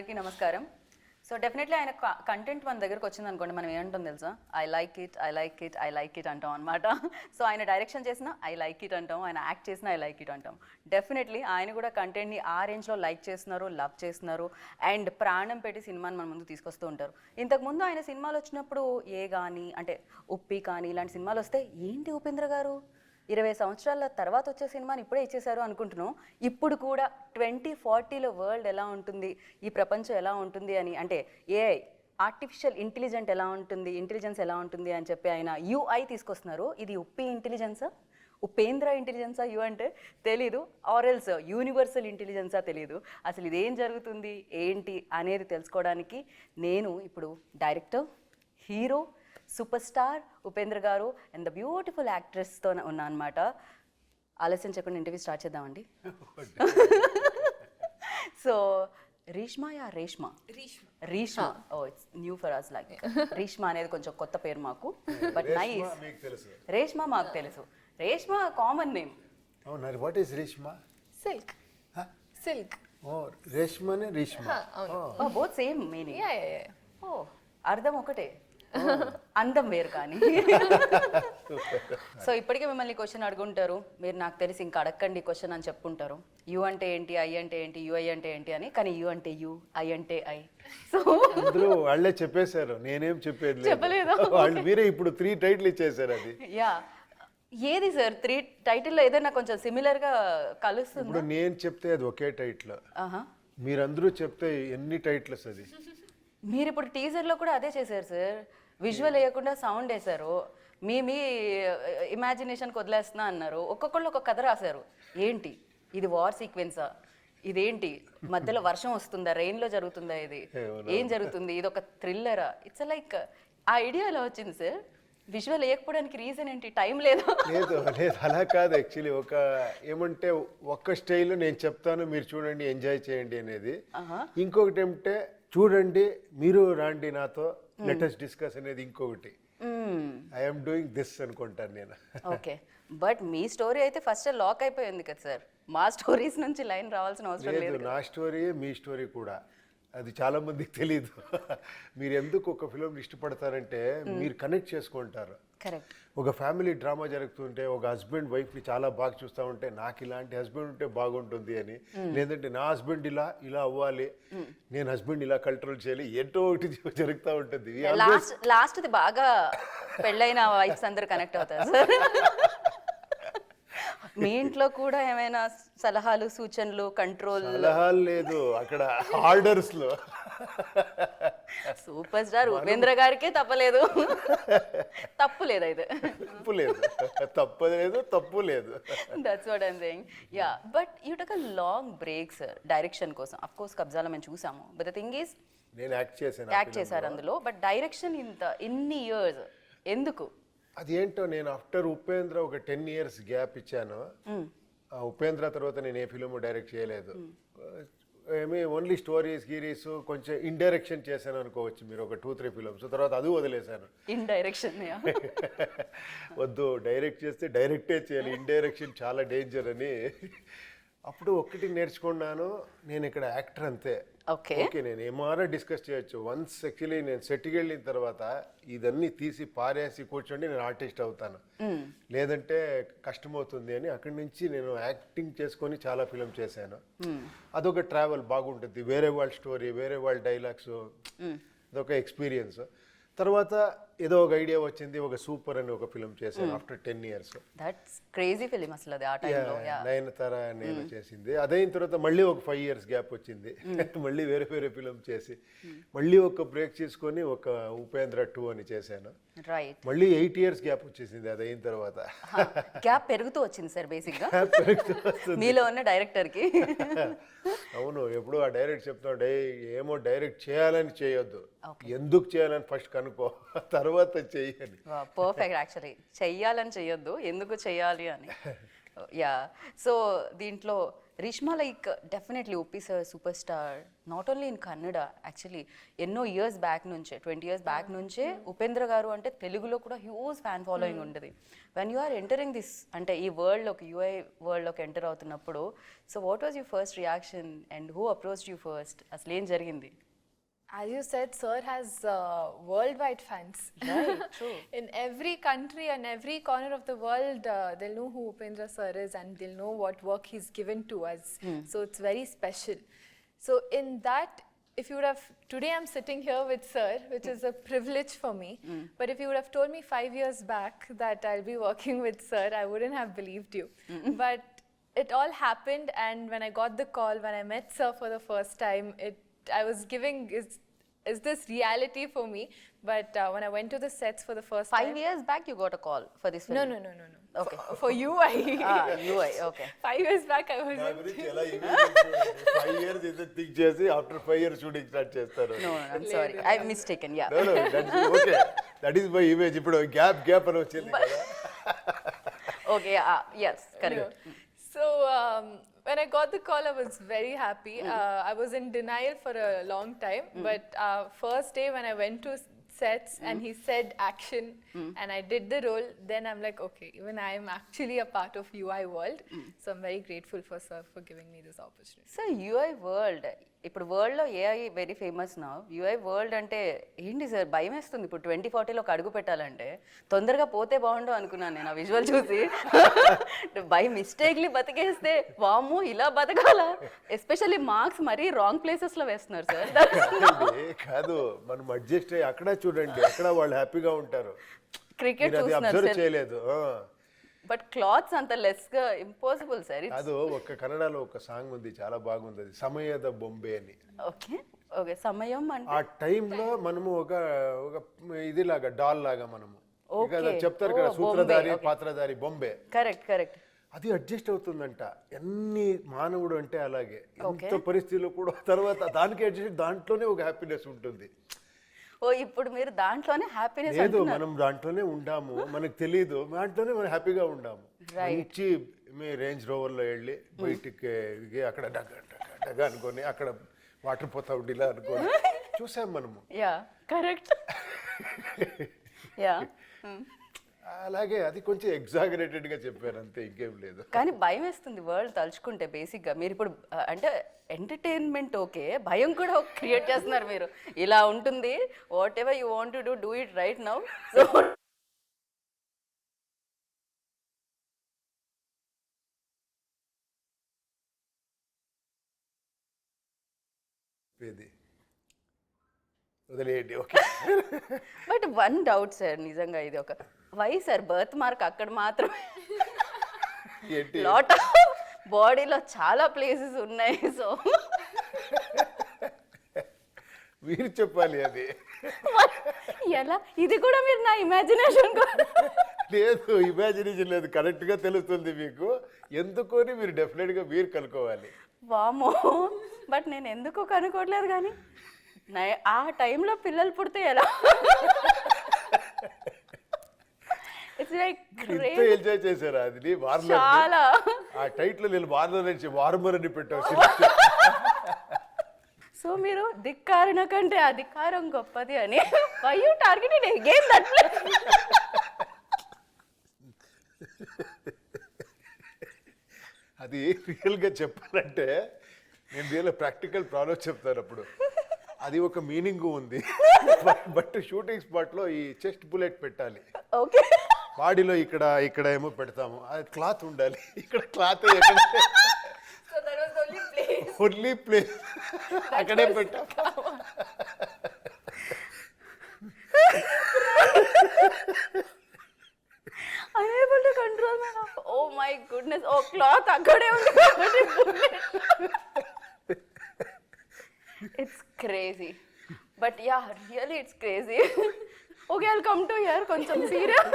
అందరికీ నమస్కారం. So definitely ఆయన కంటెంట్ మన దగ్గరకు వచ్చింది అనుకోండి, మనం ఏమంటాం తెలుసా, ఐ లైక్ ఇట్ అంటాం అనమాట. సో ఆయన డైరెక్షన్ చేసినా ఐ లైక్ ఇట్ అంటాం, ఆయన యాక్ట్ చేసినా ఐ లైక్ ఇట్ అంటాం. డెఫినెట్లీ ఆయన కూడా కంటెంట్ని ఆ రేంజ్లో లైక్ చేస్తున్నారు, లవ్ చేస్తున్నారు అండ్ ప్రాణం పెట్టి సినిమాని మన ముందు తీసుకొస్తూ ఉంటారు. ఇంతకుముందు ఆయన సినిమాలు వచ్చినప్పుడు ఏ కానీ అంటే ఉప్పి కానీ ఇలాంటి సినిమాలు వస్తే ఏంటి ఉపేంద్ర గారు 20 సంవత్సరాల తర్వాత వచ్చే సినిమాని ఇప్పుడే ఇచ్చేశారు అనుకుంటున్నాం. ఇప్పుడు కూడా 2040లో వరల్డ్ ఎలా ఉంటుంది, ఈ ప్రపంచం ఎలా ఉంటుంది అని, అంటే ఏఐ ఆర్టిఫిషియల్ ఇంటెలిజెంట్ ఎలా ఉంటుంది, ఇంటెలిజెన్స్ ఎలా ఉంటుంది అని చెప్పి ఆయన యూఐ తీసుకొస్తున్నారు. ఇది ఉప్పి ఇంటెలిజెన్సా, ఉపేంద్ర ఇంటెలిజెన్సా యూ అంటే తెలీదు, ఆర్ఎల్స్ యూనివర్సల్ ఇంటెలిజెన్సా తెలీదు. అసలు ఇదేం జరుగుతుంది ఏంటి అనేది తెలుసుకోవడానికి నేను ఇప్పుడు director, hero, super star Upendra garu and the beautiful యాక్ట్రెస్తో ఉన్నా అనమాట. ఆలస్యం చేయకుండా ఇంటర్వ్యూ స్టార్ట్ చేద్దామండి. So Reshma Reeshma oh it's new for us, like Reeshma అనేది కొంచెం కొత్త పేరు మాకు, బట్ నైస్. రేష్మా మాకు తెలుసు, రేష్మా కామన్ నేమ్. అవును, వాట్ ఈస్ రేష్మా? సిల్క్ ఓ రేష్మానే రేష్మా, బోత్ సేమ్ మీనింగ్. ఓ అర్థం ఒకటే, అందం వేరు కానీ. సో ఇప్పటికే మిమ్మల్ని క్వశ్చన్ అడుగుంటారు, మీరు నాకు తెలిసి ఇంకా అడగండి క్వశ్చన్ అని చెప్పుకుంటారు. యు అంటే ఏంటి, ఐ అంటే ఏంటి, యుఐ అంటే ఏంటి అని. కానీ యు అంటే యు, ఐ అంటే ఐ. సో అందరూ వాళ్ళే చెప్పేశారు, నేనేం చెప్పేది చెప్పలేదు. వాళ్ళు మీరే ఇప్పుడు 3 టైటిల్ ఇచ్చేసారు. అది యా ఏది సార్ 3 టైటిల్లో ఏదైనా కొంచెం సిమిలర్గా కలుస్తుంది? ఇప్పుడు నేను చెప్తే అది ఒకే టైటిల్, మీరందరూ చెప్తే ఎన్ని టైటిల్స్ అది. మీరు ఇప్పుడు టీజర్లో కూడా అదే చేశారు సార్, విజువల్ వేయకుండా సౌండ్ వేశారు, మీ ఇమాజినేషన్కి వదిలేస్తున్నా అన్నారు. ఒక్కొక్కళ్ళు ఒక్కొక్క కథ రాశారు. ఏంటి ఇది, వార్ సీక్వెన్సా, ఇదేంటి మధ్యలో వర్షం వస్తుందా, రెయిన్లో జరుగుతుందా, ఇది ఏం జరుగుతుంది, ఇది ఒక థ్రిల్లరా? ఇట్స్ లైక్ ఆ ఐడియా ఎలా వచ్చింది సార్? విజువల్ వేయకపోవడానికి రీజన్ ఏంటి, టైం లేదా? లేదు లేదు అలా కాదు. యాక్చువల్లీ ఒక ఏమంటే ఒక్క స్టైల్ నేను చెప్తాను, మీరు చూడండి ఎంజాయ్ చేయండి అనేది. ఇంకొకటి ఏమంటే చూడండి మీరు రాండి నాతో లెటెస్ట్ డిస్కస్ అనేది ఇంకొకటి. ఐఎమ్ డూయింగ్ దిస్ అనుకుంటాను నేను. ఓకే, బట్ మీ స్టోరీ అయితే ఫస్ట్ లాక్ అయిపోయింది కదా సార్, మా స్టోరీస్ నుంచి లైన్ రావాల్సిన అవసరం లేదు. నా స్టోరీ మీ స్టోరీ కూడా, అది చాలా మందికి తెలీదు. మీరు ఎందుకు ఒక ఫిలిం ఇష్టపడతారంటే మీరు కనెక్ట్ చేసుకుంటారు. కరెక్ట్. ఒక ఫ్యామిలీ డ్రామా జరుగుతుంటే ఒక హస్బెండ్ వైఫ్ని చాలా బాగా చూస్తూ ఉంటే నాకు ఇలాంటి హస్బెండ్ ఉంటే బాగుంటుంది అని, లేదంటే నా హస్బెండ్ ఇలా అవ్వాలి, నేను హస్బెండ్ ఇలా కంట్రోల్ చేయాలి, ఏంటో ఒకటి జరుగుతూ ఉంటుంది. లాస్ట్ది బాగా పెళ్ళైన వైఫ్స్ అందరూ కనెక్ట్ అవుతారు సార్. మీ ఇంట్లో కూడా ఏమైనా సలహాలు, సూచనలు, కంట్రోల్? సలహాలు లేదు, అక్కడ ఆర్డర్స్ లో. సూపర్ స్టార్ ఉపేంద్ర గారికే తప్పలేదు. తప్పు లేదు అయితే, తప్పు లేదు. That's what I'm saying. Yeah, but you take a long break sir direction కోసం. అఫ్ కోర్స్ కబ్జాలో మేము చూసాము, బట్ ద థింగ్ ఈస్ నేను యాక్ట్ చేశారు అందులో, బట్ డైరెక్షన్ ఇన్ని ఇయర్స్ ఎందుకు? అది ఏంటో, నేను ఆఫ్టర్ ఉపేంద్ర ఒక 10 years గ్యాప్ ఇచ్చాను. ఉపేంద్ర తర్వాత నేను ఏ ఫిలిం డైరెక్ట్ చేయలేదు. ఓన్లీ స్టోరీస్ గీరీస్ కొంచెం ఇండైరెక్షన్ చేశాను అనుకోవచ్చు మీరు, ఒక 2-3 ఫిలిమ్స్. తర్వాత అది వదిలేశాను. ఇండైరెక్షన్ వద్దు, డైరెక్ట్ చేస్తే డైరెక్టే చేయాలి, ఇండైరెక్షన్ చాలా డేంజర్ అని. అప్పుడు ఒక్కటి నేర్చుకున్నాను, నేను ఇక్కడ యాక్టర్ అంతే. ఓకే, నేను ఏమారా డిస్కస్ చేయొచ్చు. వన్స్ యాక్చువల్లీ నేను సెట్కి వెళ్ళిన తర్వాత ఇదన్నీ తీసి పారేసి కూర్చోండి నేను ఆర్టిస్ట్ అవుతాను, లేదంటే కష్టమవుతుంది అని అక్కడి నుంచి నేను యాక్టింగ్ చేసుకొని చాలా ఫిలిం చేశాను. అదొక ట్రావెల్ బాగుంటుంది, వేరే వాళ్ళ స్టోరీ, వేరే వాళ్ళ డైలాగ్స్, అదొక ఎక్స్పీరియన్స్. తర్వాత ఏదో ఒక ఐడియా వచ్చింది, ఒక సూపర్ అని ఒక ఫిలిం చేశాను after 10 years. That's crazy film అసలు అది ఆ టైంలో. నయనతార నేను చేసింది. అదైన తర్వాత మళ్ళీ ఒక 5 years గ్యాప్ వచ్చింది. మళ్ళీ వేరే ఫిలిం చేసి మళ్ళీ ఒక బ్రేక్ తీసుకొని ఒక ఉపేంద్ర 2 అని చేశాను. రైట్. మళ్ళీ 8 years గ్యాప్ వచ్చేసింది అది అయిన తర్వాత. గ్యాప్ పెరుగుతూ వచ్చింది సార్ బేసిక్ గా మీలో ఉన్న డైరెక్టర్ కి. అవును, ఎప్పుడు ఆ డైరెక్ట్ చెప్తాడు, ఏమో డైరెక్ట్ చేయాలని చేయొద్దు, ఎందుకు చేయాలని ఫస్ట్ కనుక్కో, తర్వాత చెయ్యాలి. పర్ఫెక్ట్. యాక్చువల్లీ చెయ్యాలని చెయ్యొద్దు, ఎందుకు చెయ్యాలి అని. యా సో దీంట్లో Rishma like definitely Uppi sir super star not only in Kannada actually ఎన్నో ఇయర్స్ బ్యాక్ నుంచే 20 years బ్యాక్ నుంచే ఉపేంద్ర గారు అంటే తెలుగులో కూడా హ్యూజ్ ఫ్యాన్ ఫాలోయింగ్ ఉంటుంది when you are entering this అంటే ఈ వరల్డ్లోకి యూఐ వరల్డ్లోకి ఎంటర్ అవుతున్నప్పుడు so what was your first reaction and who approach you first అసలు ఏం జరిగింది? As you said, sir has worldwide fans. Right, true. In every country and every corner of the world, they'll know who Upendra sir is and they'll know what work he's given to us. So it's very special. So in that, if you would have, today I'm sitting here with sir, which is a privilege for me. But if you would have told me 5 years back that I'll be working with sir, I wouldn't have believed you. But it all happened, and when I got the call, when I met sir for the first time, I was giving, is this reality for me? But when I went to the sets for the first 5 time. years back you got a call for this film? No. Okay. For UI. UI, okay. 5 years back I was. నా గురించి ఎలా 5 years అయితే think చేసి after 5 years shooting start చేస్తారు. No, I'm sorry. I'm mistaken, yeah. No, okay that is my image. ఇప్పుడు gap అని వచ్చింది కదా. Okay, yes, correct. So when I got the call, I was very happy. I was in denial for a long time, but first day when I went to sets and he said action and I did the role, then I'm like, okay, even I am actually a part of UI world. So I'm very grateful for sir for giving me this opportunity. So UI world ఇప్పుడు వరల్డ్లో AI very famous నా UI world అంటే ఏంటి sir భయం వేస్తుంది ఇప్పుడు 2040లోకి అడుగు పెట్టాలంటే తొందరగా పోతే బాగుండు అనుకున్నాను నేను ఆ విజువల్ చూసి బై మిస్టేక్లీ బతికేస్తే వాము ఇలా బతకాలా ఎస్పెషల్లీ మార్క్స్ మరీ రాంగ్ ప్లేసెస్లో వేస్తున్నారు సార్. కాదు మనం అడ్జస్ట్ అయ్యి అక్కడ చూడండి అక్కడ వాళ్ళు హ్యాపీగా ఉంటారు. క్రికెట్ అది చూస్తున్నారు అబ్జర్వ్ సార్ చేయలేదు. బట్ క్లాత్స్ అంత లెస్గా ఇంపాసిబుల్ సార్. కాదు ఒక కన్నడలో ఒక సాంగ్ ఉంది చాలా బాగుంది అది సమయద బొంబే అని. ఓకే ఓకే సమయం అంటే ఆ టైంలో మనము ఒక ఇదిలాగా డాల్ లాగా మనము చెప్తారు కదా సూత్రధారి పాత్రధారి బొంబే. కరెక్ట్ అది అడ్జస్ట్ అవుతుందంట. ఎన్ని మానవుడు అంటే అలాగే ఎంత పరిస్థితుల్లో కూడా తర్వాత దానికి అడ్జస్ట్ దాంట్లోనే ఒక హ్యాపీనెస్ ఉంటుంది. ఓ ఇప్పుడు మీరు దాంట్లోనే హ్యాపీనెస్ లేదు మనం దాంట్లోనే ఉండాము మనకు తెలియదు దాంట్లోనే మనం హ్యాపీగా ఉండాము. మంచి మీ రేంజ్ రోవర్లో వెళ్ళి బయటికి అక్కడ డగ అనుకొని అక్కడ వాటర్ పోతా ఉండిలా అనుకొని చూసాం మనము. యా కరెక్ట్ యా అలాగే అది కొంచెం ఎగ్జాగరేటెడ్ గా చెప్పారు అంతే ఇంకేం లేదు. కానీ భయం వేస్తుంది వరల్డ్ తలుచుకుంటే బేసిక్గా మీరు ఇప్పుడు అంటే ఎంటర్టైన్మెంట్ ఓకే భయం కూడా క్రియేట్ చేస్తున్నారు మీరు ఇలా ఉంటుంది whatever you want to do it right now. So వదిలేయండి okay. But one doubt sir నిజంగా ఇది ఒక వై సార్ బర్త్ మార్క్ అక్కడ మాత్రమే లాట్ ఆఫ్ బాడీలో చాలా ప్లేసెస్ ఉన్నాయి. సో మీరు చెప్పాలి అది. ఎలా ఇది కూడా మీరు నా ఇమాజినేషన్ లేదు ఇమాజినేషన్ లేదు కరెక్ట్గా తెలుస్తుంది మీకు ఎందుకని మీరు డెఫినెట్గా మీరు కనుక్కోవాలి. వామో బట్ నేను ఎందుకు కనుక్కోవట్లేదు కానీ ఆ టైంలో పిల్లలు పుడితే ఎలా ఇట్స్ లైక్ ఇంత ఎంజాయ్ చేశారా అది వార్నర్ చాలా ఆ టైటిల్ నేను వార్నర్ నుంచి వార్మర్ అని పెట్టాను. సో మీరు ధిక్కారణ కంటే అధికారం గొప్పది అని why you targeted again that place. అది రియల్గా చెప్పాలంటే నేను రియల్ ప్రాక్టికల్ ప్రాబ్లమ్ చెప్తాను అప్పుడు అది ఒక మీనింగ్ ఉంది. బట్ షూటింగ్ స్పాట్లో ఈ చెస్ట్ బుల్లెట్ పెట్టాలి ఓకే బాడీలో ఇక్కడ ఏమో పెడతాము అది క్లాత్ ఉండాలి ఇక్కడ క్లాత్ ఎక్కడ So that was the only place. Only place అక్కడే పెట్టాం. unable to control my laugh. Oh my goodness. Oh cloth అక్కడే ఉంది కాబట్టి it's crazy but yeah really it's crazy. Okay I'll come to here కొంచెం serious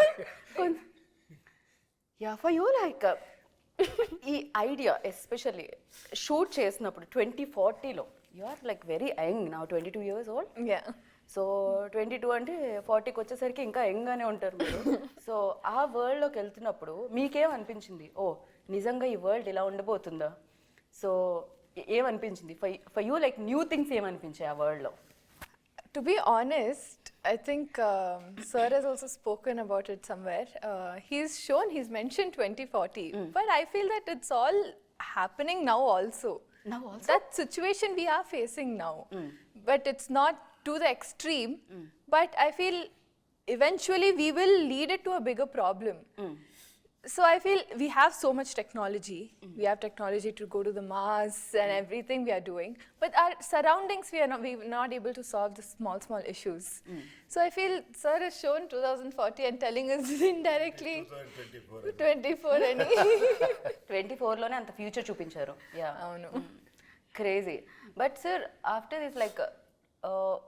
yeah for you like ఈ idea especially shoot చేసినప్పుడు 2040లో you are like very young now 22 years old. Yeah. So 22 అంటే 40కి వచ్చేసరికి ఇంకా యంగ్గానే ఉంటారు మీరు. సో ఆ వరల్డ్లోకి వెళ్తున్నప్పుడు మీకేం అనిపించింది ఓ నిజంగా ఈ వరల్డ్ ఇలా ఉండబోతుందా? సో ఏమనిపించింది for you, like new things ఏమనిపించాయి ఆ వరల్డ్లో? To be honest, I think Sir has also spoken about it somewhere. He's mentioned 2040, but I feel that it's all happening now also. Now also? That situation we are facing now, but it's not to the extreme. But I feel eventually we will lead it to a bigger problem. So I feel we have so much technology. We have technology to go to the Mars and everything we are doing. But our surroundings, we're not able to solve the small issues. So I feel Sir has shown 2040 and telling us indirectly 24 అని. 24లోనే అంత future చూపించారు. Yeah, అవును. Crazy. But sir after this like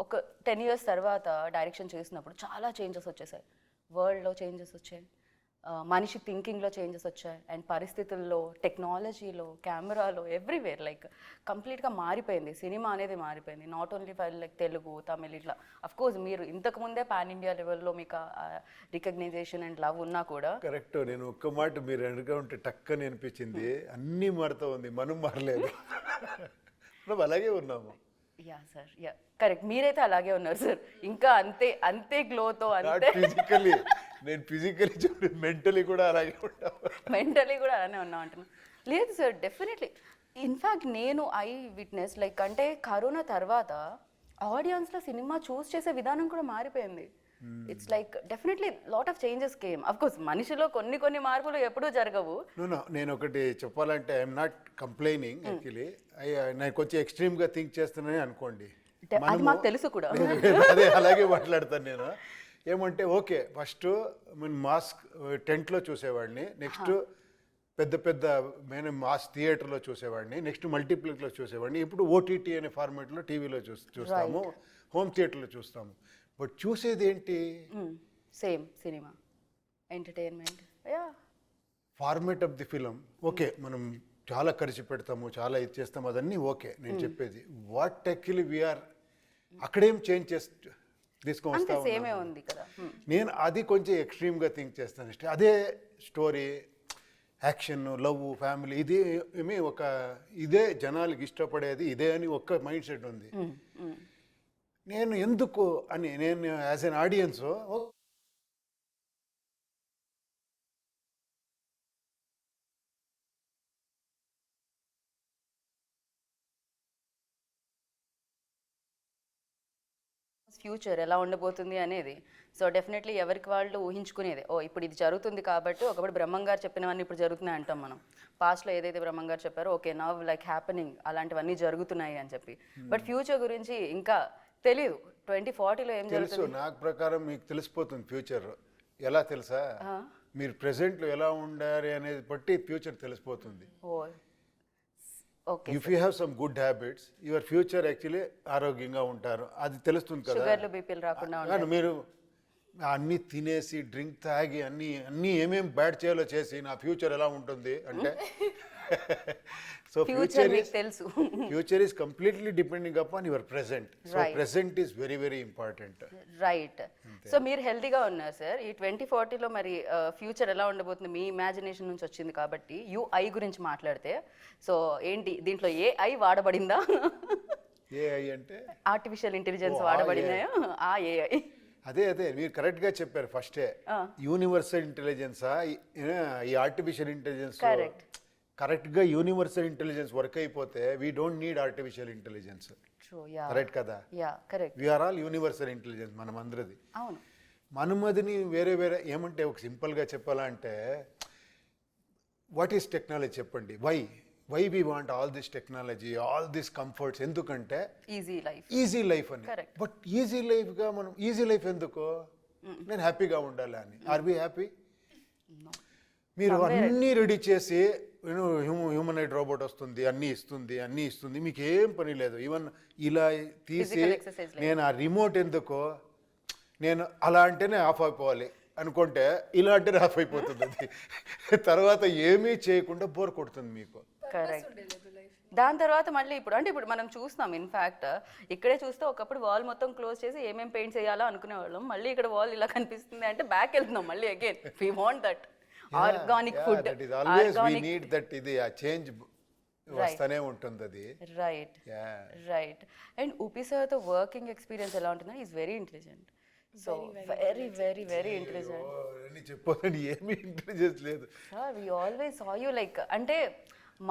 ఒక 10 years తర్వాత direction చేసినప్పుడు చాలా changes వచ్చేసాయి. వరల్డ్లో చేంజెస్ వచ్చాయి, మనిషి థింకింగ్లో చేంజెస్ వచ్చాయి, అండ్ పరిస్థితుల్లో, టెక్నాలజీలో, కెమెరాలో, ఎవ్రీవేర్ లైక్ కంప్లీట్గా మారిపోయింది. సినిమా అనేది మారిపోయింది. Not only for like Telugu, Tamil ఇట్లా. అఫ్కోర్స్ మీరు ఇంతకుముందే పాన్ ఇండియా లెవెల్లో మీకు రికగ్నైజేషన్ అండ్ లవ్ ఉన్నా కూడా. కరెక్ట్. నేను ఒక్క మాట మీరు అనగా ఉంటే టక్కని అనిపించింది, అన్నీ మారుతూ ఉంది, మనం మారలేదు. మనం అలాగే ఉన్నాము. Yeah sir, yeah correct. మీరైతే అలాగే ఉన్నారు సార్, ఇంకా అంతే గ్లోతో. అంతే ఫిజికలీ, నేను ఫిజికలీ చూడు, మెంటలీ కూడా అలాగే ఉంటాను. మెంటలీ కూడా అలానే ఉన్నాం అంటున్నాను. లేదు సార్, డెఫినెట్లీ. ఇన్ఫ్యాక్ట్ నేను ఐ విట్నెస్ లైక్ అంటే కరోనా తర్వాత ఆడియన్స్లో సినిమా చూస్ చేసే విధానం కూడా మారిపోయింది. It's like definitely lot of changes came. Of course మనిషిలో కొన్ని మార్పులు ఎప్పుడూ జరగవు. నేను ఒకటి చెప్పాలంటే ఐఎమ్ నాట్ కంప్లైనింగ్ యాక్చువల్లీ. నేను కొంచెం ఎక్స్ట్రీమ్గా థింక్ చేస్తున్నానని అనుకోండి, అది మాకు తెలుసు కూడా. అదే అలాగే మాట్లాడతాను నేను. ఏమంటే ఓకే, ఫస్ట్ మాస్క్ టెంట్లో చూసేవాడిని, నెక్స్ట్ పెద్ద మేము మాస్ థియేటర్లో చూసేవాడిని, నెక్స్ట్ మల్టీప్లెక్స్లో చూసేవాడిని, ఇప్పుడు ఓటీటీ అనే ఫార్మాట్లో టీవీలో చూస్తాము, హోమ్ థియేటర్లో చూస్తాము. బట్ చూసేది ఏంటి? Same cinema, entertainment. Yeah, format of the film okay, మనం చాలా ఖర్చు పెడతాము, చాలా ఇది చేస్తాము, అదన్నీ ఓకే. నేను చెప్పేది వాట్ యాక్చువల్లీ వీఆర్ అక్కడేం చేంజ్ తీసుకొని సేమే ఉంది కదా. నేను అది కొంచెం ఎక్స్ట్రీమ్గా థింక్ చేస్తాను. అదే స్టోరీ, యాక్షన్, లవ్, ఫ్యామిలీ, ఇది ఏమి ఒక ఇదే జనాలకి ఇష్టపడేది ఇదే అని ఒక్క మైండ్ సెట్ ఉంది. నేను ఎందుకు అని నేను యాజ్ ఎన్ ఆడియన్స్ ఫ్యూచర్ ఎలా ఉండబోతుంది అనేది. సో డెఫినెట్లీ ఎవరికి వాళ్ళు ఊహించుకునేది, ఓ ఇప్పుడు ఇది జరుగుతుంది కాబట్టి ఒకప్పుడు బ్రహ్మం గారు చెప్పినవన్నీ ఇప్పుడు జరుగుతున్నాయి అంటాం మనం. పాస్ట్లో ఏదైతే బ్రహ్మం గారు చెప్పారో ఓకే నవ్ లైక్ హ్యాపెనింగ్, అలాంటివన్నీ జరుగుతున్నాయి అని చెప్పి. బట్ ఫ్యూచర్ గురించి ఇంకా తెలీదు. 2040లో ఏం జరుగుతుంది నాకు ప్రకారం మీకు తెలిసిపోతుంది ఫ్యూచర్. ఎలా తెలుసా? మీరు ప్రెసెంట్లో ఎలా ఉండాలి అనేది బట్టి ఫ్యూచర్ తెలిసిపోతుంది. Okay, if you have some good habits your future actually ఆరోగ్యంగా ఉంటారు, అది తెలుస్తుంది కదా. షుగర్లు బీపీలు రాకుండా మీరు అన్నీ తినేసి డ్రింక్ తాగి అన్నీ ఏమేమి బ్యాడ్ చేయాలో చేసి నా ఫ్యూచర్ ఎలా ఉంటుంది అంటే so future is completely depending upon your present. So present is very very important. Right. So మీరు హెల్తీగా ఉన్నారు సార్. ఈ 2040లో మరి ఫ్యూచర్ ఎలా ఉండబోతుంది మీ ఇమాజినేషన్ నుంచి వచ్చింది కాబట్టి యూఐ గురించి మాట్లాడితే, సో ఏంటి దీంట్లో ఏఐ వాడబడిందా? ఏఐ అంటే ఆర్టిఫిషియల్ ఇంటెలిజెన్స్ వాడబడిందా? ఆ ఏఐ అదే మీరు కరెక్ట్గా చెప్పారు. ఫస్టే యూనివర్సల్ ఇంటెలిజెన్సా ఈ ఆర్టిఫిషియల్ ఇంటెలిజెన్స్? కరెక్ట్గా యూనివర్సల్ ఇంటెలిజెన్స్ వర్క్ అయిపోతే we don't need artificial intelligence. Correct కదా? వీఆర్ ఆల్ యూనివర్సల్ ఇంటెలిజెన్స్ మనం అందరిది. మనమదిని వేరే ఏమంటే ఒక సింపుల్గా చెప్పాలంటే వాట్ ఈస్ టెక్నాలజీ చెప్పండి. Why we want all this technology, all this comforts? ఎందుకంటే ఈజీ లైఫ్ అని. బట్ ఈజీ లైఫ్గా మనం ఈజీ లైఫ్ ఎందుకు? నేను హ్యాపీగా ఉండాలి అని. Are we happy? మీరు అన్నీ రెడీ చేసి హ్యూమనైడ్ రోబోట్ వస్తుంది, అన్నీ ఇస్తుంది, మీకు ఏం పని లేదు. ఈవెన్ ఇలా తీసి నేను ఆ రిమోట్ ఎందుకో, నేను అలా అంటేనే ఆఫ్ అయిపోవాలి అనుకుంటే ఇలా అంటేనే ఆఫ్ అయిపోతుంది. అది తర్వాత ఏమీ చేయకుండా బోర్ కొడుతుంది మీకు. దాని తర్వాత మళ్ళీ ఇప్పుడు మనం చూస్తున్నాం. ఇన్ఫ్యాక్ట్ ఇక్కడే చూస్తే ఒకప్పుడు వాల్ మొత్తం క్లోజ్ చేసి ఏమేమి పెయింట్ చేయాలా అనుకునేవాళ్ళం. మళ్ళీ ఇక్కడ వాల్ ఇలా కనిపిస్తుంది అంటే బ్యాక్ వెళ్తున్నాం మళ్ళీ again. We want that. Organic food that is always we need that, ఇది ఆ చేంజ్ వస్తూనే ఉంటుంది అది. Right right. అండ్ ఉపి సార్తో వర్కింగ్ ఎక్స్పీరియన్స్ ఎలా ఉంటుందని is very intelligent. So very very very intelligent. అని చెప్పాలని ఏమీ ఇంటెలిజెన్స్ లేదు. We always saw you like, అంటే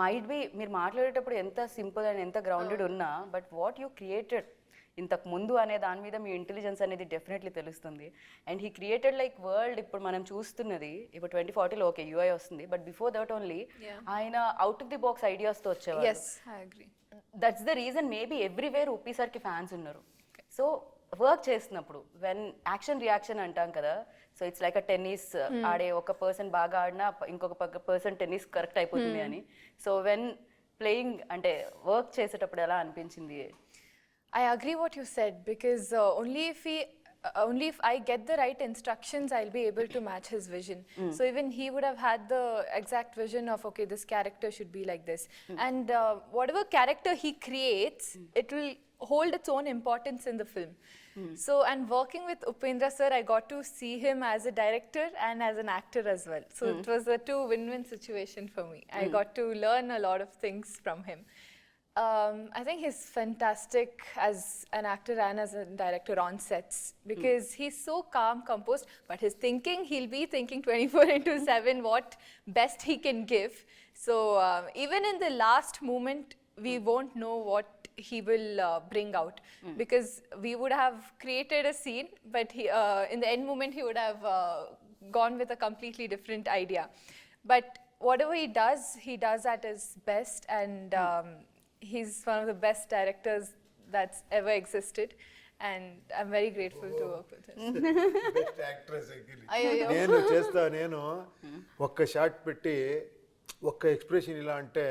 మైట్ బి మీరు మాట్లాడేటప్పుడు ఎంత సింపుల్ అండ్ ఎంత గ్రౌండెడ్ ఉన్నా, బట్ వాట్ యూ క్రియేటెడ్ ఇంతకు ముందు అనే దాని మీద మీ ఇంటెలిజెన్స్ అనేది డెఫినెట్లీ తెలుస్తుంది. And he created like world ఇప్పుడు మనం చూస్తున్నది, ఇప్పుడు 2040లో ఓకే యూఐ వస్తుంది, బట్ బిఫోర్ దట్ ఓన్లీ ఆయన అవుట్ ఆఫ్ ది బాక్స్ ఐడియాస్తో వచ్చేవారు. Yes, I agree. That's the reason maybe everywhere Uppi సార్కి ఫ్యాన్స్ ఉన్నారు. సో వర్క్ చేస్తున్నప్పుడు వెన్ యాక్షన్ రియాక్షన్ అంటాం కదా, so it's like a tennis ఆడే ఒక పర్సన్ బాగా ఆడినా ఇంకొక పర్సన్ టెన్నిస్ కరెక్ట్ అయిపోతుంది అని. సో వెన్ ప్లేయింగ్ అంటే వర్క్ చేసేటప్పుడు ఎలా అనిపించింది? I agree what you said, because only if I get the right instructions, I'll be able to match his vision. So even he would have had the exact vision of, okay, this character should be like this. And whatever character he creates, it will hold its own importance in the film. So, and working with Upendra sir, I got to see him as a director and as an actor as well. So it was a two win-win situation for me. I got to learn a lot of things from him. I think he's fantastic as an actor and as a director on sets, because he's so calm, composed, but his thinking, he'll be thinking 24/7 what best he can give. So even in the last moment, we won't know what he will bring out, because we would have created a scene, but in the end moment, he would have gone with a completely different idea. But whatever he does at his best, and he's one of the best directors that's ever existed, and I'm very grateful to work with him. Best actress అయ్యయ్యో. నేను ఒక్క shot పెట్టి ఒక్క expression ఇలా అంటే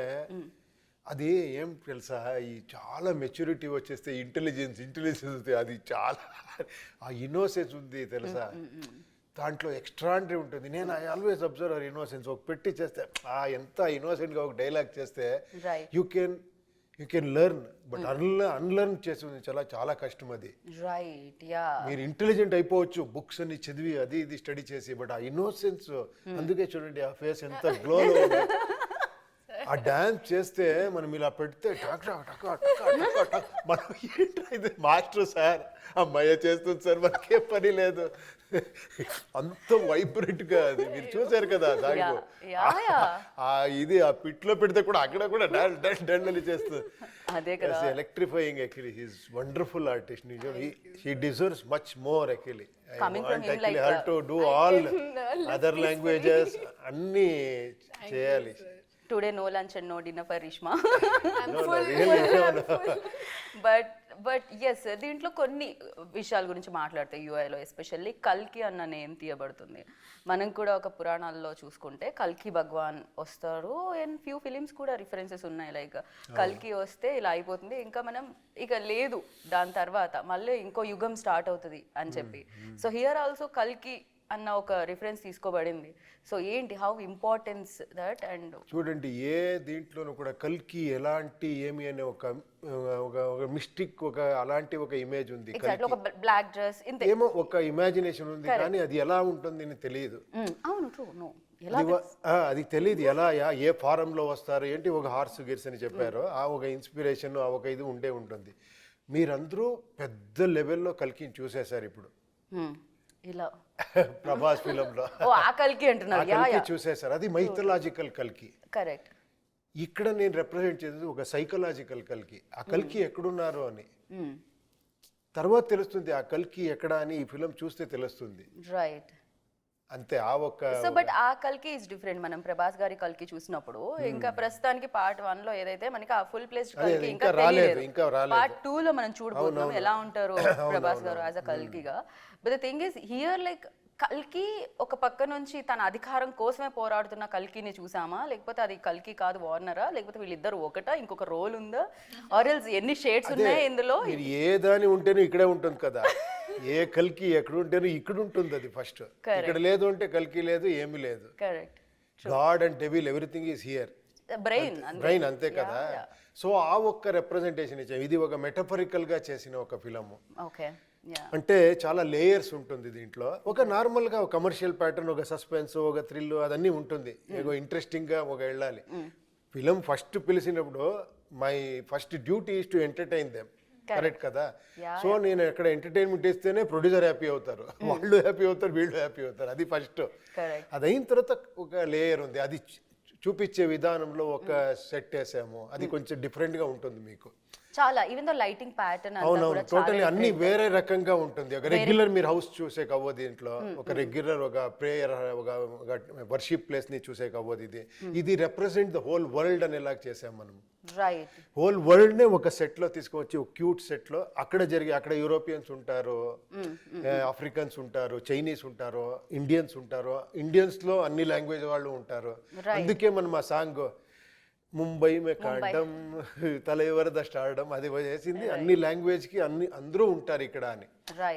అది ఏం తెలుసా, ఈ చాలా మెచ్యూరిటీ వచ్చేస్తే ఇంటెలిజెన్స్ అది చాలా ఆ ఇన్నోసెన్స్ ఉంది తెలుసా, దాంట్లో ఎక్స్ట్రాండరీ ఉంటుంది. నేను I always observe hour innocence. ఒక పెట్టి చేస్తే ఎంత ఇన్నోసెంట్గా ఒక డైలాగ్ చేస్తే you can learn, but unlearn చేసి చాలా కష్టం అది. Right, yeah. మీరు ఇంటెలిజెంట్ అయిపోవచ్చు బుక్స్ అన్ని చదివి అది ఇది స్టడీ చేసి, బట్ ఆ ఇన్నోసెన్స్, అందుకే చూడండి ఆ ఫేస్ ఎంత గ్లోలో ఉంది. ఆ డాన్స్ చేస్తే మనం ఇలా పెడితే మనం ఏంటి మాస్టర్ సార్ అమ్మాయి చేస్తుంది సార్, మనకే పని లేదు, అంత వైబ్రెంట్ గా అది మీరు చూసారు కదా. దాంట్లో ఇది ఆ పిట్లో పెడితే కూడా అక్కడ కూడా డాన్స్ చేస్తుంది. అదే కదా, electrifying. Actually he's wonderful artist. He deserves much more. Actually her to do all other languages అన్ని చేయాలి. Today no lunch and no dinner for Rishma. I'm full. But yes, దీంట్లో కొన్ని విషయాల గురించి మాట్లాడితే యూఐలో ఎస్పెషల్లీ కల్కి అన్న నేమ్ తీయబడుతుంది. మనం కూడా ఒక పురాణాల్లో చూసుకుంటే కల్కి భగవాన్ వస్తారు, అండ్ ఫ్యూ ఫిలిమ్స్ కూడా రిఫరెన్సెస్ ఉన్నాయి, లైక్ కల్కి వస్తే ఇలా అయిపోతుంది, ఇంకా మనం ఇక లేదు దాని తర్వాత మళ్ళీ ఇంకో యుగం స్టార్ట్ అవుతుంది అని చెప్పి. సో హియర్ ఆల్సో కల్కి అన్న ఒక రిఫరెన్స్ తీసుకోబడింది. సో ఏంటి, హౌ ఇంపార్టెన్స్ దట్? అండ్ చూడండి, ఏ దీంట్లోనూ కూడా కల్కి ఎలాంటి ఏమి అనే ఒక మిస్టిక్, ఒక అలాంటి ఒక ఇమేజ్ ఉంది. ఒక బ్లాక్ డ్రెస్ ఏమో ఒక ఇమాజినేషన్ ఉంది, కానీ అది ఎలా ఉంటుంది అని తెలియదు. అవును, ట్రూ. నో, అది తెలియదు ఎలా ఏ ఫారంలో వస్తారు ఏంటి. ఒక హార్స్ గిర్స్ అని చెప్పారు, ఆ ఒక ఇన్స్పిరేషన్, ఆ ఒక ఇది ఉంటుంది. మీరందరూ పెద్ద లెవెల్లో కల్కిని చూసేశారు ఇప్పుడు ఇలా ప్రభాస్ ఫిలంలో. ఆ కల్కి అంటున్నారు, చూసేశారు. అది మైథలాజికల్ కల్కి. కరెక్ట్. ఇక్కడ నేను రిప్రజెంట్ చేసేది ఒక సైకలాజికల్ కల్కి. ఆ కల్కి ఎక్కడున్నారు అని తర్వాత తెలుస్తుంది. ఆ కల్కి ఎక్కడ అని ఈ ఫిలం చూస్తే తెలుస్తుంది. రైట్, అంతే. ఆ ఒక్క సో బట్ ఆ కల్కి ఇస్ డిఫరెంట్. మనం ప్రభాస్ గారి కల్కి చూసినప్పుడు ఇంకా ప్రస్తుతానికి పార్ట్ 1 లో ఏదైతే మనకి ఆ ఫుల్ ప్లేస్ కల్కి ఇంకా రాలేదు, పార్ట్ 2 లో మనం చూడబోతున్నాం ఎలా ఉంటారు ప్రభాస్ గారు యాజ్ అ కల్కిగా. But the thing is here, like కల్కి ఒక పక్క నుంచి తన అధికారం కోసమే పోరాడుతున్న కల్కిని చూసామా, లేకపోతే అది కల్కి కాదు వార్నరా, లేకపోతే వీళ్ళిద్దరు ఒకటా, ఇంకొక రోల్ ఉందా, ఆర్ ఎల్స్ ఎన్ని షేడ్స్ ఉన్నాయి ఇందులో? ఏ దాని ఉంటేనే ఇక్కడే ఉంటుంది కదా. ఏ కల్కి ఎక్కడ ఉంటేనే ఇక్కడ ఉంటుంది. అది ఫస్ట్ ఇక్కడ లేదు అంటే కల్కి లేదు, ఏమీ లేదు. Correct. God and devil everything is here. Brain అంతే కదా. సో ఆ ఒక్క రిప్రజెంటేషన్ ఇచ్చాం. ఇది ఒక మెటఫరికల్ గా చేసిన ఒక ఫిలము. ఓకే. Yeah. అంటే చాలా లేయర్స్ ఉంటుంది దీంట్లో. ఒక నార్మల్గా ఒక కమర్షియల్ ప్యాటర్న్, ఒక సస్పెన్స్, ఒక థ్రిల్ అదన్నీ ఉంటుంది. ఏదో ఇంట్రెస్టింగ్గా ఒక వెళ్ళాలి. ఫిలిం ఫస్ట్ పిలిచినప్పుడు my first duty is to entertain them. Correct కదా? సో నేను ఎక్కడ ఎంటర్టైన్మెంట్ ఇస్తేనే ప్రొడ్యూసర్ హ్యాపీ అవుతారు, వాళ్ళు హ్యాపీ అవుతారు, వీళ్ళు హ్యాపీ అవుతారు. అది ఫస్ట్. అది అయిన తర్వాత ఒక లేయర్ ఉంది, అది చూపించే విధానంలో ఒక సెట్ వేసాము, అది కొంచెం డిఫరెంట్గా ఉంటుంది మీకు. చాలా ఈవెన్ దో లైటింగ్ ప్యాటర్న్ అవునవును, టోటలీ అన్ని వేరే రకంగా ఉంటుంది. ఒక రెగ్యులర్ మీరు హౌస్ చూసే కవ్వదు దీంట్లో, ఒక రెగ్యులర్ ఒక ప్రేయర్, ఒక వర్షిప్ ప్లేస్ ని చూసే కవ్వదు. ఇది రిప్రజెంట్ ద హోల్ వరల్డ్ అనేలా చేసాం మనం. రైట్. హోల్ వరల్డ్ నే ఒక సెట్ లో తీసుకొచ్చి, ఒక క్యూట్ సెట్ లో అక్కడ అక్కడ యూరోపియన్స్ ఉంటారు, ఆఫ్రికన్స్ ఉంటారు, చైనీస్ ఉంటారు, ఇండియన్స్ ఉంటారు, ఇండియన్స్ లో అన్ని లాంగ్వేజ్ వాళ్ళు ఉంటారు. అందుకే మనం ఆ సాంగ్ ముంబై మే కాండం తలైవరద స్టార్డం అది వేసింది అన్ని లాంగ్వేజ్ కి, అందరూ ఉంటారు ఇక్కడ అని.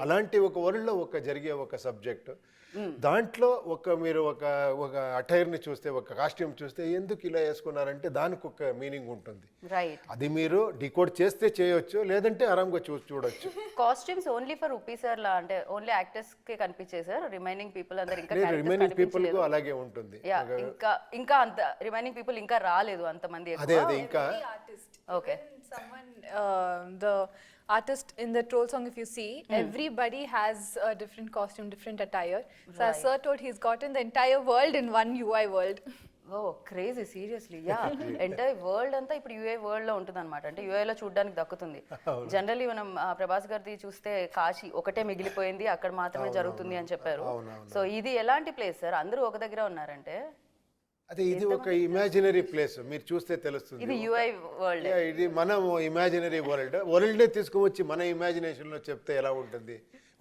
అలాంటి ఒక వరల్డ్ లో ఒక జరిగే ఒక సబ్జెక్ట్, దాంట్లో మీరు ఒక అటైర్ ని చూస్తే, ఒక కాస్ట్యూమ్ చూస్తే ఎందుకు ఇలా వేసుకున్నారంటే దానికి ఒక మీనింగ్ ఉంటుంది. అది మీరు డికోడ్ చేస్తే చేయొచ్చు, లేదంటే ఆరాంగా చూడొచ్చు. కాస్ట్యూమ్స్ ఓన్లీ ఫర్ ఉపీ సార్ లా అంటే ఓన్లీ యాక్టర్స్ కే కనిపించే సార్, రిమైనింగ్ పీపుల్ అందరు ఇంకా రిమైనింగ్ పీపుల్ కు అలాగే ఉంటుంది. ఇంకా అంత రిమైనింగ్ పీపుల్ ఇంకా రాలేదు అంతమంది. అదే ఇంకా okay. The artist in the troll song, if you see, everybody has a different costume, different attire. So as Sir told, he's gotten the entire world in one UI world. Oh crazy, seriously. Yeah, entire world అంతా ఇప్పుడు UA world లో ఉంటుంది అనమాట. అంటే యూఏలో చూడడానికి దక్కుతుంది. Generally మనం ప్రభాస్ గారిది చూస్తే కాశీ ఒకటే మిగిలిపోయింది, అక్కడ మాత్రమే జరుగుతుంది అని చెప్పారు. సో ఇది ఎలాంటి ప్లేస్ సార్? అందరూ ఒక దగ్గర ఉన్నారంటే అదే, ఇది ఒక ఇమాజినరీ ప్లేస్, మీరు చూస్తే తెలుస్తుంది. ఇది యూఐ వరల్డ్, ఇది మనం ఇమాజినరీ వరల్డ్ తీసుకువచ్చి మన ఇమాజినేషన్ లో చెప్తే ఎలా ఉంటుంది,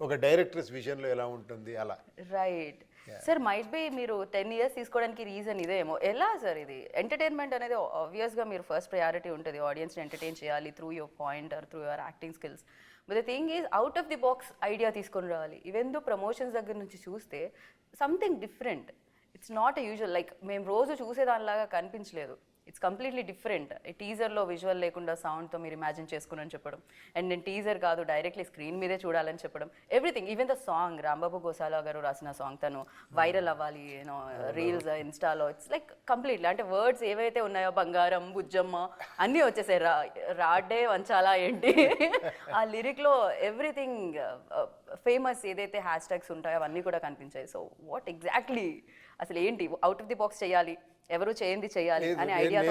ఒక డైరెక్టర్స్ విజన్ లో ఎలా ఉంటుంది అలా. Right sir. మైట్ బి మీరు 10 years తీసుకోవడానికి రీజన్ ఇదేమో. ఎలా సార్? ఇది ఎంటర్టైన్మెంట్ అనేది ఆబ్వియస్ గా మీరు ఫస్ట్ ప్రయారిటీ ఉంటుంది, ఆడియన్స్ ని ఎంటర్టైన్ చేయాలి through your point or through your acting skills. But the thing is out of the box idea తీసుకొని రావాలి. ఈవెన్ దో ప్రమోషన్స్ దగ్గర నుంచి చూస్తే something different. It's not a usual, like మేము రోజు చూసేదానిలాగా కనిపించలేదు. It's completely different. టీజర్లో విజువల్ లేకుండా సౌండ్తో మీరు ఇమాజిన్ చేసుకుని చెప్పడం, అండ్ నేను టీజర్ కాదు డైరెక్ట్లీ స్క్రీన్ మీదే చూడాలని చెప్పడం, everything. Even the song, Rambabu Gosala garu రాసిన సాంగ్, తను వైరల్ అవ్వాలి యూనో రీల్స్ ఇన్స్టాలో. ఇట్స్ లైక్ కంప్లీట్లీ, అంటే వర్డ్స్ ఏవైతే ఉన్నాయో బంగారం, బుజ్జమ్మ అన్నీ వచ్చేసాయి. రాడ్డే వంచాలా ఏంటి ఆ లిరిక్లో ఎవ్రీథింగ్ ఫేమస్ ఏదైతే హ్యాష్ ట్యాగ్స్ ఉంటాయో అవన్నీ కూడా కనిపించాయి. సో వాట్ ఎగ్జాక్ట్లీ అసలు ఏంటి అవుట్ ఆఫ్ ది బాక్స్ చేయాలి, ఎవరు చేయండి చేయాలి అనే ఐడియా.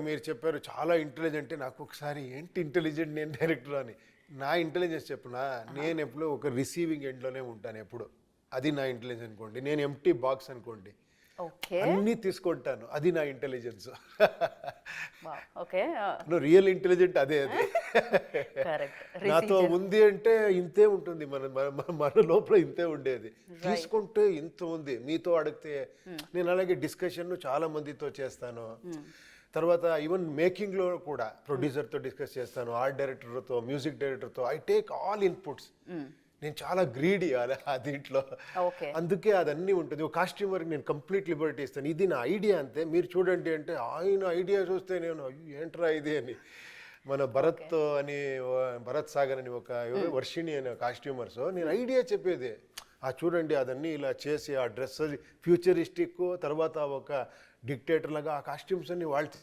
మీరు చెప్పారు చాలా ఇంటెలిజెంట్, నాకు ఒకసారి ఏంటి ఇంటెలిజెంట్ నేను డైరెక్టర్ అని. నా ఇంటెలిజెన్స్ చెప్పునా, నేను ఎప్పుడు ఒక రిసీవింగ్ ఎండ్లోనే ఉంటాను ఎప్పుడు. అది నా ఇంటెలిజెన్స్ అనుకోండి. నేను ఎంప్టీ బాక్స్ అనుకోండి, అన్నీ తీసుకుంటాను, అది నా ఇంటెలిజెన్స్. నువ్వు రియల్ ఇంటెలిజెంట్ అదే. నాతో ఉంది అంటే ఇంతే ఉంటుంది, మన లోపల ఇంతే ఉండేది. తీసుకుంటే ఇంత ఉంది. మీతో అడిగితే నేను అలాగే డిస్కషన్ చాలా మందితో చేస్తాను. తర్వాత ఈవెన్ మేకింగ్ లో కూడా ప్రొడ్యూసర్తో డిస్కస్ చేస్తాను, ఆర్ట్ డైరెక్టర్తో, మ్యూజిక్ డైరెక్టర్తో. I take all inputs. నేను చాలా గ్రీడీ దీంట్లో, అందుకే అదన్నీ ఉంటుంది. ఒక కాస్ట్యూమర్కి నేను కంప్లీట్ లిబర్టీ ఇస్తాను. ఇది నా ఐడియా అంతే, మీరు చూడండి అంటే ఆయన ఐడియా చూస్తే నేను ఏంట్రా ఇది అని. మన భరత్ సాగర్ అని ఒక వర్షిణి అనే కాస్ట్యూమర్స్, నేను ఐడియా చెప్పేది చూడండి అదన్నీ ఇలా చేసి ఆ డ్రెస్ ఫ్యూచరిస్టిక్, తర్వాత ఒక డిక్టేటర్ లాగా ఆ కాస్ట్యూమ్స్ అన్ని వాళ్ళు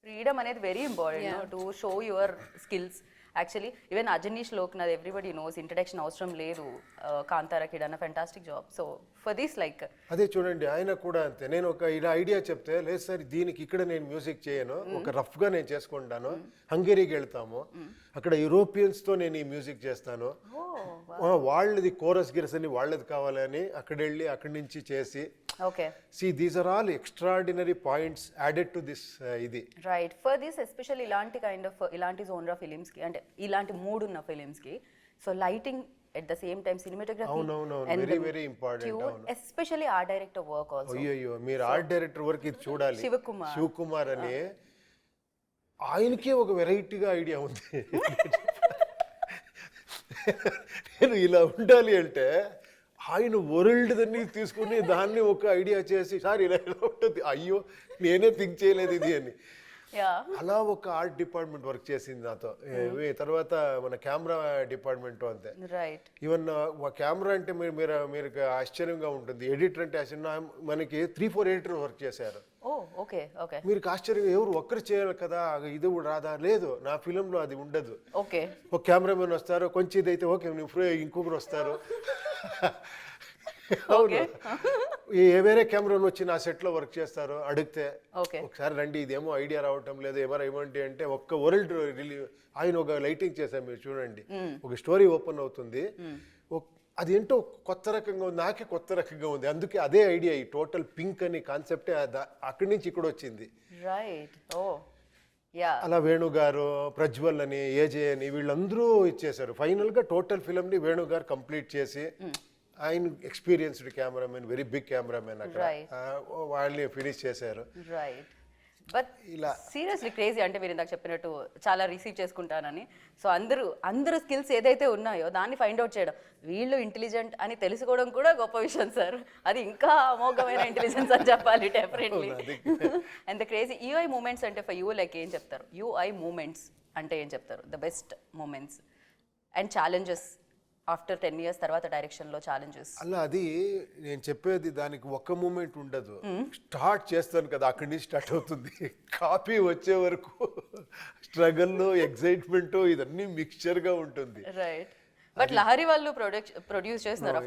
ఫ్రీడమ్ అనేది very important to show your skills. Actually even Ajaneesh Loknath everybody knows, introduction అవసరం లేదు. కాంతారాకి done fantastic job. So for this like అదే చూడండి, ఆయన కూడా అంతే. నేను ఒక ఇలా ఐడియా చెప్తే, లేదు సార్ దీనికి ఇక్కడ నేను మ్యూజిక్ చేయను, ఒక రఫ్గా నేను చేసుకుంటాను, హంగేరీకి వెళ్తాము, అక్కడ యూరోపియన్స్తో నేను ఈ మ్యూజిక్ చేస్తాను, వాళ్ళది కోరస్ గిరస్ అని వాళ్ళది కావాలని అక్కడ వెళ్ళి అక్కడి నుంచి చేసి. Okay, see these are all extraordinary points added to this. ఇది రైట్. ఫర్ దిస్ ఎస్పెషల్లీ ఇలాంటి కైండ్ ఆఫ్ ఇలాంటి జోనర్ ఫిలిమ్స్కి, అంటే ఇలాంటి మూడ్ ఉన్న ఫిలిమ్స్కి, so lighting at the same time cinematography and very important, especially art director work also. అయ్యో మీరు ఆర్ట్ డైరెక్టర్ వర్క్ ఇది చూడాలి. శివకుమార్ అని ఆయనకే ఒక వెరైటీగా ఐడియా ఉంది. నేను ఇలా ఉండాలి అంటే ఆయన వరల్డ్ దాన్ని తీసుకుని దాన్ని ఒక ఐడియా చేసి సార్ ఇలా ఇలా ఉంటుంది, అయ్యో నేనే థింక్ చేయలేదు ఇది అని. అలా ఒక ఆర్ట్ డిపార్ట్మెంట్ వర్క్ చేసింది నాతో. తర్వాత మన కెమెరా డిపార్ట్మెంట్ అంతే. ఈవెన్ కెమెరా అంటే మీరు ఆశ్చర్యంగా ఉంటుంది, ఎడిటర్ అంటే ఆశ్చర్యం. మనకి 3-4 ఎడిటర్ వర్క్ చేశారు. మీరు ఆశ్చర్యంగా ఎవరు ఒక్కరు చేయాలి కదా, ఇది కూడా రాదా? లేదు, నా ఫిలింలో అది ఉండదు. ఒక కెమెరామెన్ వస్తారు, కొంచెం ఇదైతే ఓకే ఇంకొకరు వస్తారు. అవును, వేరే కెమెరాను వచ్చి నా సెట్లో వర్క్ చేస్తారు. అడిగితే ఒకసారి రండి, ఇదేమో ఐడియా రావటం లేదు, ఏమంటే అంటే ఒక్క వరల్డ్ ఆయన ఒక లైటింగ్ చేశారు, మీరు చూడండి, ఒక స్టోరీ ఓపెన్ అవుతుంది, అది ఏంటో కొత్త రకంగా ఉంది, నాకే కొత్త రకంగా ఉంది. అందుకే అదే ఐడియా, ఈ టోటల్ పింక్ అని కాన్సెప్టే అక్కడి నుంచి ఇక్కడ వచ్చింది. అలా వేణు గారు, ప్రజ్వల్ అని, ఏజే అని వీళ్ళందరూ ఇచ్చేశారు. ఫైనల్గా టోటల్ ఫిల్మ్ని వేణు గారు కంప్లీట్ చేసి, ఆయన experienced cameraman, very big cameraman, అక్కడ వాళ్ళని ఫినిష్ చేశారు. బట్ ఇలా సీరియస్లీ క్రేజీ. అంటే మీరు ఇందాక చెప్పినట్టు చాలా రిసీవ్ చేసుకుంటానని, సో అందరూ స్కిల్స్ ఏదైతే ఉన్నాయో దాన్ని ఫైండ్ అవుట్ చేయడం, వీళ్ళు ఇంటెలిజెంట్ అని తెలుసుకోవడం కూడా గొప్ప విషయం సార్. అది ఇంకా అమోఘమైన ఇంటెలిజెన్స్ అని చెప్పాలి, definitely. And the crazy UI moments అంటే ఫర్ యూ లైక్ ఏం చెప్తారు? యూఐ మూమెంట్స్ అంటే ఏం చెప్తారు? The best moments and challenges after 10 years తర్వాత డైరెక్షన్లో ఛాలెంజెస్. అలా అది నేను చెప్పేది, దానికి ఒక్క మూమెంట్ ఉండదు. స్టార్ట్ చేస్తాను కదా, అక్కడి నుంచి స్టార్ట్ అవుతుంది. కాపీ వచ్చే వరకు స్ట్రగల్, ఎక్సైట్మెంట్, ఇదన్నీ మిక్స్చర్గా ఉంటుంది. రైట్. బట్ లహరి వాళ్ళు ప్రొడ్యూస్ చేస్తున్నారు.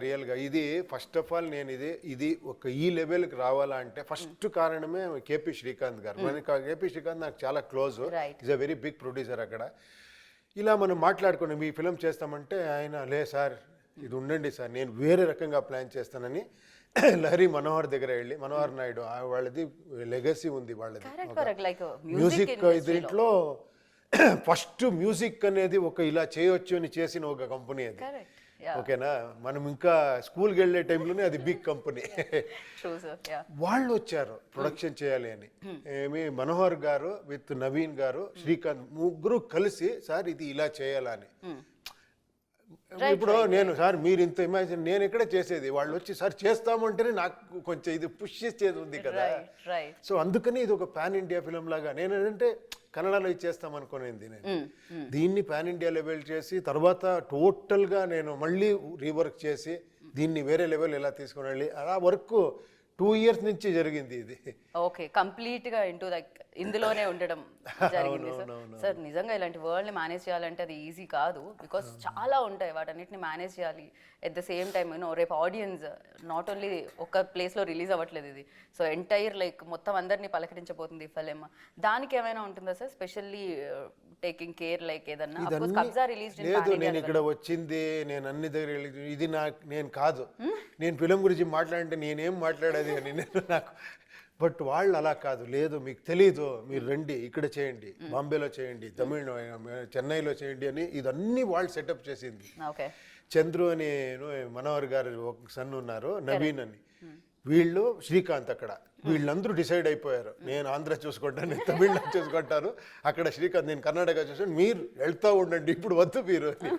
రియల్గా ఇది ఫస్ట్ ఆఫ్ ఆల్ నేను ఇది ఒక ఈ లెవెల్కి రావాలా అంటే ఫస్ట్ కారణమే కేపీ శ్రీకాంత్ గారు. మనకి కేపీ శ్రీకాంత్ నాకు చాలా close, is a very big producer. అక్కడ ఇలా మనం మాట్లాడుకుని మీ ఫిలిం చేస్తామంటే ఆయన, లే సార్ ఇది ఉండండి సార్, నేను వేరే రకంగా ప్లాన్ చేస్తానని లహరి మనోహర్ దగ్గర వెళ్ళి, మనోహర్ నాయుడు వాళ్ళది లెగసీ ఉంది, వాళ్ళది మ్యూజిక్. దీంట్లో ఫస్ట్ మ్యూజిక్ అనేది ఒక ఇలా చేయొచ్చు అని చేసిన ఒక కంపెనీ అది. ఓకేనా, మనం ఇంకా స్కూల్కి వెళ్ళే టైంలోనే అది బిగ్ కంపెనీ. వాళ్ళు వచ్చారు ప్రొడక్షన్ చేయాలి అని. ఏమి మనోహర్ గారు విత్ నవీన్ గారు, శ్రీకాంత్ ముగ్గురు కలిసి సార్ ఇది ఇలా చేయాలని. ఇప్పుడు నేను సార్ మీరు ఇంత ఇమాజిన్, నేను ఎక్కడ చేసేది, వాళ్ళు వచ్చి సార్ చేస్తామంటేనే నాకు కొంచెం ఇది పుష్ చేసేది ఉంది కదా. సో అందుకని ఇది ఒక పాన్ ఇండియా ఫిలిం లాగా, నేను ఏంటంటే కన్నడలో ఇచ్చేస్తాం అనుకునేది. నేను దీన్ని పాన్ ఇండియా లెవెల్ చేసి తర్వాత టోటల్గా నేను మళ్ళీ రీవర్క్ చేసి దీన్ని వేరే లెవెల్ ఎలా తీసుకుని వెళ్ళి, అలా వర్క్ 2 years నుంచి జరిగింది ఇది. ఓకే, కంప్లీట్ గా ఇందులోనే ఉండడం జరిగింది సార్. నిజంగా ఇలాంటి వరల్డ్ ని మేనేజ్ చేయాలంటే అది ఈజీ కాదు, బికాస్ చాలా ఉంటాయి, వాటన్నిటిని మేనేజ్ చేయాలి. ఎట్ ద సేమ్ టైమ్ రేపు ఆడియన్స్ నాట్ ఓన్లీ ఒక ప్లేస్ లో రిలీజ్ అవ్వట్లేదు ఇది, సో ఎంటైర్ మొత్తం అందరినీ పలకరించబోతుంది ఫిలిం. దానికి ఏమైనా ఉంటుందా సార్ స్పెషల్లీ టేకింగ్ కేర్, ఏదన్నా? కబ్జా రిలీజ్ లేదు, నేను ఇక్కడ వచ్చింది, నేను అన్ని దగ్గర ఇది నేను కాదు, నేను ఫిలిం గురించి మాట్లాడంటే నేనేం మాట్లాడేది అని నాకు. బట్ వాళ్ళు అలా కాదు, లేదు మీకు తెలీదు, మీరు రండి ఇక్కడ చేయండి, బాంబేలో చేయండి, చెన్నైలో చేయండి అని ఇదన్నీ వాళ్ళు సెటప్ చేసింది. చంద్రు అని మనోహర్ గారు ఒక సన్ ఉన్నారు, నవీన్ అని, వీళ్ళు శ్రీకాంత్. అక్కడ వీళ్ళందరూ డిసైడ్ అయిపోయారు, నేను ఆంధ్ర చూసుకుంటాను, నేను తమిళనాడు చూసుకుంటాను, అక్కడ శ్రీకాంత్ నేను కర్ణాటక చూసాను, మీరు వెళ్తూ ఉండండి, ఇప్పుడు వద్దు మీరు అని.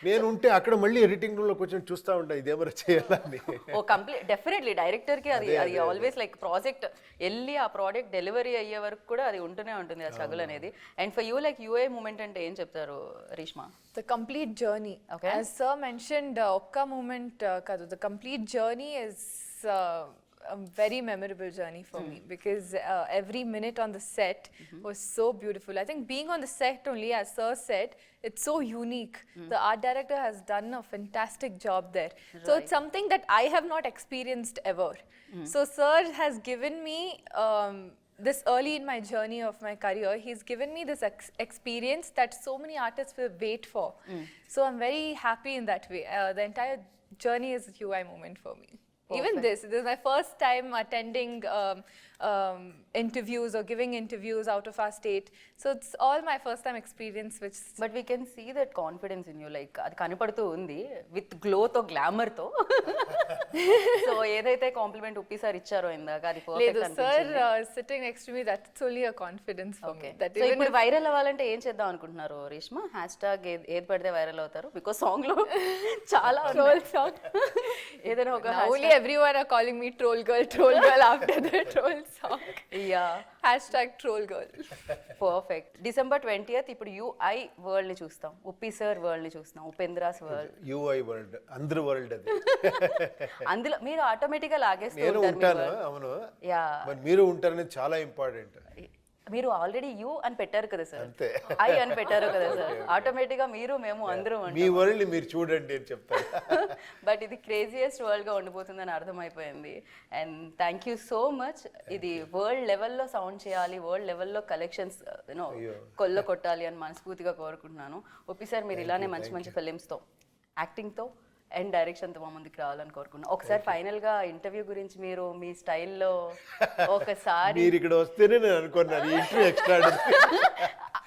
నేను ఉంటే అక్కడ మళ్ళీ ఎడిటింగ్ రూమ్ లో కొంచెం చూస్తూ ఉంటా ఇదేమరా చేయాలని. ఓ కంప్లీట్ డెఫినెట్లీ డైరెక్టర్ కి అది ఆల్వేస్ ప్రాజెక్ట్ వెళ్ళి ఆ ప్రోడక్ట్ డెలివరీ అయ్యే వరకు కూడా అది ఉంటూనే ఉంటుంది ఆ స్ట్రగుల్ అనేది. And for you UI moment అంటే ఏం చెప్తారు Reeshma? The complete journey. Okay. As sir mentioned, okka moment kadu. The complete journey is a very memorable journey for me because every minute on the set was so beautiful. I think being on the set only, as sir said, it's so unique. The art director has done a fantastic job there. So it's something that I have not experienced ever. So sir has given me this early in my journey of my career, he's given me this experience that so many artists will wait for. So I'm very happy in that way. The entire journey is a UI moment for me. Perfect. Even this is my first time attending interviews or giving interviews out of our state. So it's all my first time experience, which but we can see that confidence in you, like అది కనపడుతూ ఉంది with గ్లోతో గ్లామర్తో. So ఏదైతే compliment Uppi sir ఇచ్చారో ఇందాక అది Ledu, perfect sir అనిపించింది. sitting next to me, that's only a confidence for me. That so even ఇప్పుడు వైరల్ అవ్వాలంటే ఏం చేద్దాం అనుకుంటున్నారు రేష్మా? హ్యాష్ ట్యాగ్ ఏది పడితే వైరల్ అవుతారు? బికాస్ సాంగ్ లో చాలా troll song. ఏదైనా ఒక Now only everyone are calling me troll girl after the troll song. Yeah Hashtag troll girl. Perfect. December 20th ఇప్పుడు యూఐ వరల్డ్ ని చూస్తాం, ఉప్పి సార్ వరల్డ్ ని చూస్తాం, ఉపేంద్రాస్ వరల్డ్. యూఐ వరల్డ్, అందరి వరల్డ్ అది. అందులో మీరు ఆటోమేటిక్ గా లాగేస్తూ నేను ఉంటారు మీ ఉంటాను, world. అవును. యా మరి మీరు ఉంటారనేది చాలా ఇంపార్టెంట్. మీరు ఆల్రెడీ యూ అని పెట్టారు కదా సార్, అంతే. ఐ అని పెట్టారు కదా సార్, ఆటోమేటిక్ గా మీరు మేము అందరూ మీ వరల్డ్ మీరు చూడండి అని చెప్తాను. బట్ ఇది క్రేజియస్ట్ వరల్డ్ గా ఉండిపోతుందని అర్థమైపోయింది. And thank you so much. ఇది వరల్డ్ లెవెల్లో సౌండ్ చేయాలి, వరల్డ్ లెవెల్లో కలెక్షన్స్ యూనో కొల్ల కొట్టాలి అని మనస్ఫూర్తిగా కోరుకుంటున్నాను. ఒప్పి సార్ మీరు ఇలానే మంచి మంచి ఫిలిమ్స్తో, యాక్టింగ్తో అండ్ డైరెక్షన్తో మా ముందుకు రావాలని కోరుకున్నాను. ఒకసారి ఫైనల్గా ఇంటర్వ్యూ గురించి మీరు మీ స్టైల్లో ఒకసారి మీరు ఇక్కడ వస్తేనే నేను అనుకున్నాను interview extra.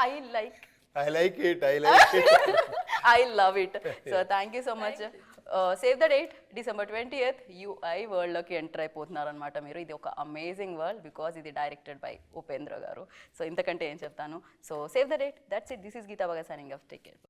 I like it. I love it. So thank you so much. Save the date, December 20th, UI world లోకి ఎంటర్ అయిపోతున్నారు అనమాట మీరు. ఇది ఒక అమేజింగ్ వరల్డ్ బికాస్ ఇది డైరెక్టెడ్ బై ఉపేంద్ర గారు. సో ఇంతకంటే ఏం చెప్తాను. So save the date, that's it. This is Geetha బాగా సైనింగ్ ఆఫ్. Take care.